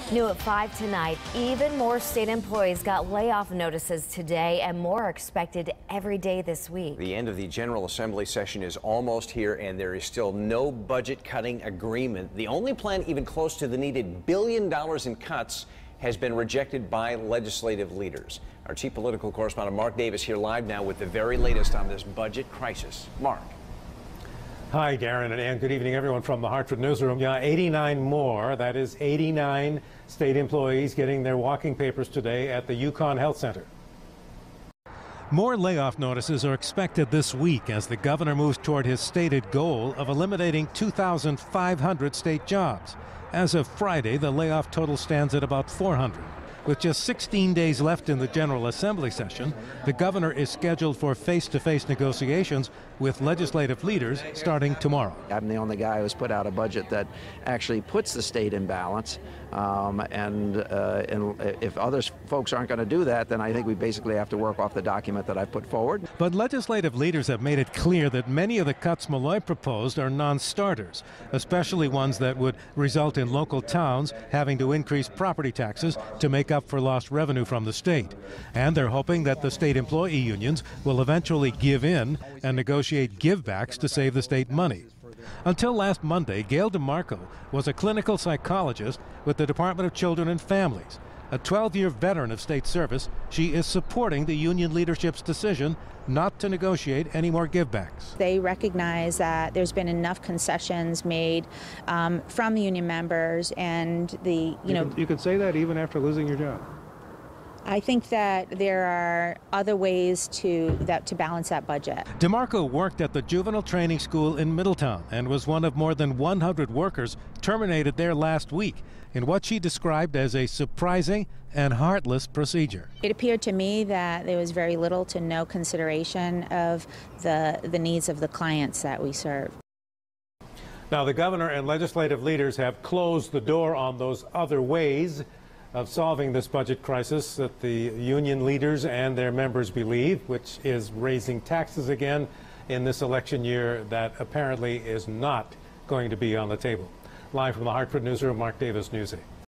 New at 5 tonight, even more state employees got layoff notices today, and more are expected every day this week. The end of the General Assembly session is almost here, and there is still no budget-cutting agreement. The only plan even close to the needed $1 billion in cuts has been rejected by legislative leaders. Our chief political correspondent Mark Davis here live now with the very latest on this budget crisis. Mark. Hi, Darren and Ann. Good evening, everyone from the Hartford newsroom. Yeah, 89 more. That is 89 state employees getting their walking papers today at the Yukon Health Center. More layoff notices are expected this week as the governor moves toward his stated goal of eliminating 2,500 state jobs. As of Friday, the layoff total stands at about 400. With just 16 days left in the General Assembly session, the governor is scheduled for face-to-face negotiations with legislative leaders starting tomorrow. I'm the only guy who's put out a budget that actually puts the state in balance. And if other folks aren't going to do that, then I think we basically have to work off the document that I put forward. But legislative leaders have made it clear that many of the cuts Malloy proposed are non-starters, especially ones that would result in local towns having to increase property taxes to make up for lost revenue from the state. And they're hoping that the state employee unions will eventually give in and negotiate givebacks to save the state money. Until last Monday, Gail DeMarco was a clinical psychologist with the Department of Children and Families. A 12-year veteran of state service, she is supporting the union leadership's decision not to negotiate any more givebacks. They recognize that there's been enough concessions made from the union members, and You could say that even after losing your job. I think that there are other ways to balance that budget. DeMarco worked at the juvenile training school in Middletown and was one of more than 100 workers terminated there last week in what she described as a surprising and heartless procedure. It appeared to me that there was very little to no consideration of the needs of the clients that we serve. Now, the governor and legislative leaders have closed the door on those other ways of solving this budget crisis that the union leaders and their members believe, which is raising taxes again in this election year that apparently is not going to be on the table. Live from the Hartford newsroom, Mark Davis, News 8.